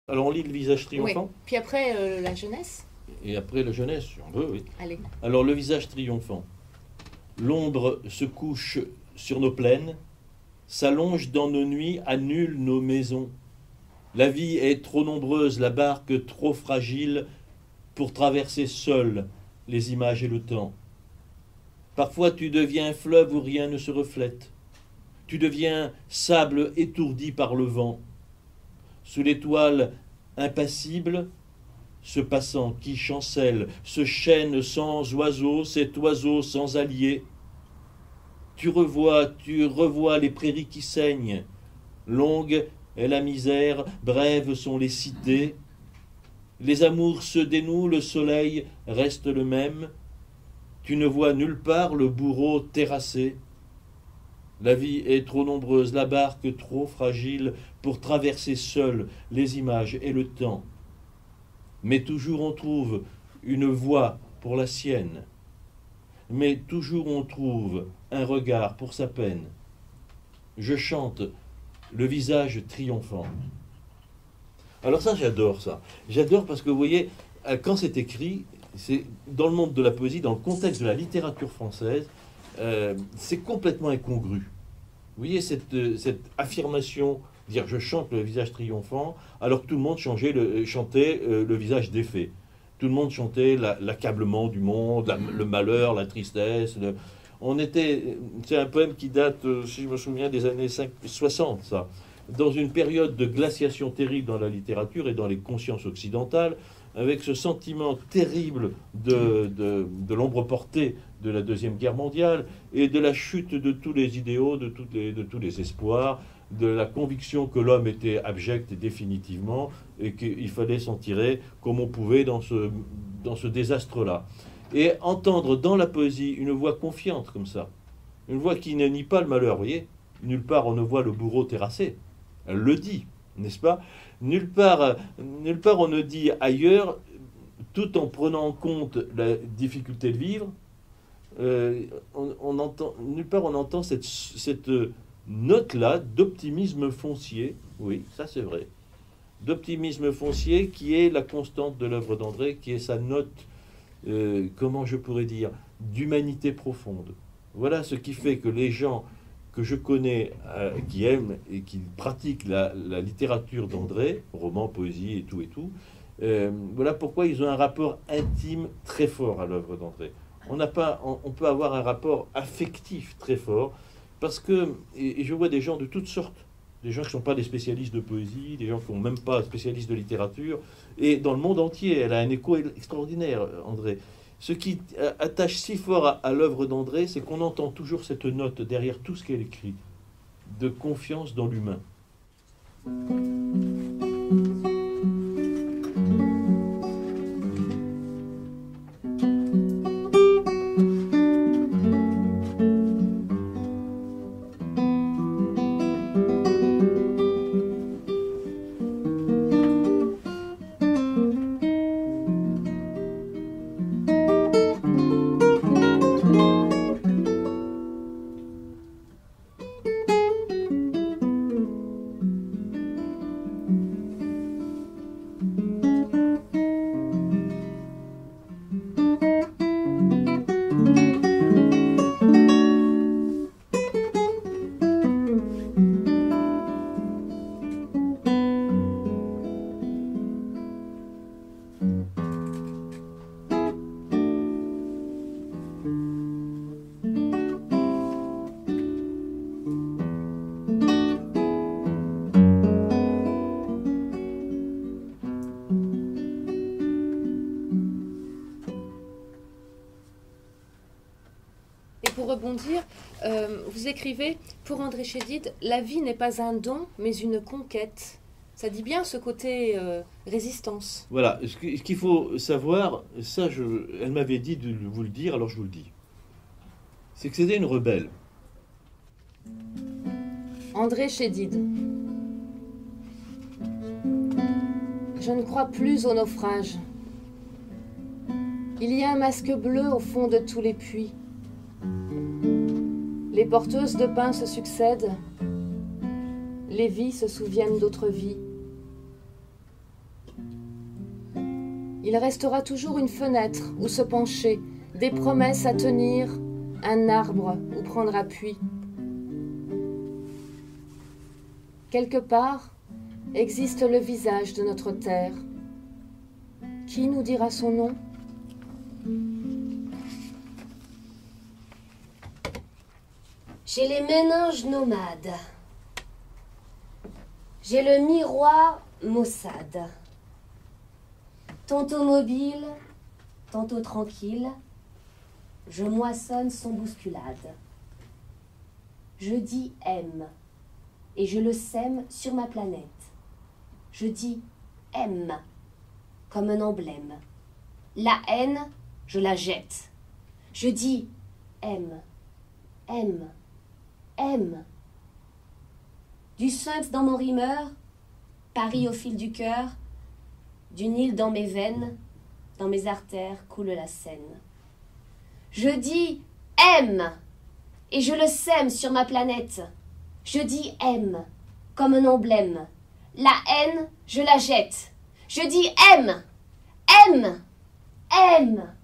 Alors on lit le visage Oui. triomphant, Puis après, la jeunesse. et après la jeunesse, si on veut, oui. Allez. Alors le visage triomphant. L'ombre se couche sur nos plaines, s'allonge dans nos nuits, annule nos maisons. La vie est trop nombreuse, la barque trop fragile pour traverser seule les images et le temps. Parfois tu deviens fleuve où rien ne se reflète. Tu deviens sable étourdi par le vent. Sous l'étoile impassible, ce passant qui chancelle, ce chêne sans oiseau, cet oiseau sans allié. Tu revois les prairies qui saignent. Longue est la misère, brèves sont les cités. Les amours se dénouent, le soleil reste le même. Tu ne vois nulle part le bourreau terrassé. La vie est trop nombreuse, la barque trop fragile pour traverser seule les images et le temps. Mais toujours on trouve une voix pour la sienne. Mais toujours on trouve un regard pour sa peine. Je chante le visage triomphant. Alors ça, j'adore ça. J'adore parce que vous voyez, quand c'est écrit, c'est dans le monde de la poésie, dans le contexte de la littérature française, c'est complètement incongru. Vous voyez cette affirmation, dire je chante le visage triomphant, alors que tout le monde chantait le visage défait. Tout le monde chantait l'accablement du monde, le malheur, la tristesse. C'est un poème qui date, si je me souviens, des années 60, ça. Dans une période de glaciation terrible dans la littérature et dans les consciences occidentales, avec ce sentiment terrible de l'ombre portée de la Deuxième Guerre mondiale et de la chute de tous les idéaux, de tous les espoirs, de la conviction que l'homme était abject définitivement et qu'il fallait s'en tirer comme on pouvait dans ce désastre-là. Et entendre dans la poésie une voix confiante comme ça, une voix qui ne nie pas le malheur, vous voyez, nulle part on ne voit le bourreau terrassé, elle le dit, n'est-ce pas? Nulle part on ne dit ailleurs, tout en prenant en compte la difficulté de vivre, nulle part on entend cette note-là d'optimisme foncier, oui, ça c'est vrai, d'optimisme foncier qui est la constante de l'œuvre d'André, qui est sa note, comment je pourrais dire, d'humanité profonde. Voilà ce qui fait que les gens que je connais, qui aiment et qui pratiquent la littérature d'André, roman, poésie et tout, voilà pourquoi ils ont un rapport intime très fort à l'œuvre d'André. On peut avoir un rapport affectif très fort, parce que, et je vois des gens de toutes sortes, des gens qui ne sont pas des spécialistes de poésie, des gens qui ne sont même pas spécialistes de littérature, et dans le monde entier, elle a un écho extraordinaire, André. Ce qui attache si fort à l'œuvre d'André, c'est qu'on entend toujours cette note derrière tout ce qu'elle écrit, de confiance dans l'humain. Pour rebondir, vous écrivez, pour André Chédid, la vie n'est pas un don, mais une conquête. Ça dit bien ce côté résistance. Voilà, ce qu'il faut savoir, ça, elle m'avait dit de vous le dire, alors je vous le dis. C'est que c'était une rebelle. André Chédid. Je ne crois plus au naufrage. Il y a un masque bleu au fond de tous les puits. Les porteuses de pain se succèdent, les vies se souviennent d'autres vies. Il restera toujours une fenêtre où se pencher, des promesses à tenir, un arbre où prendre appui. Quelque part existe le visage de notre terre. Qui nous dira son nom ? J'ai les méninges nomades. J'ai le miroir maussade. Tantôt mobile, tantôt tranquille, je moissonne sans bousculade. Je dis aime, et je le sème sur ma planète. Je dis aime, comme un emblème. La haine, je la jette. Je dis aime, aime, aime. Du sphinx dans mon rimeur, Paris au fil du cœur, du Nil dans mes veines, dans mes artères coule la Seine. Je dis aime, et je le sème sur ma planète. Je dis aime, comme un emblème. La haine, je la jette. Je dis aime, aime, aime.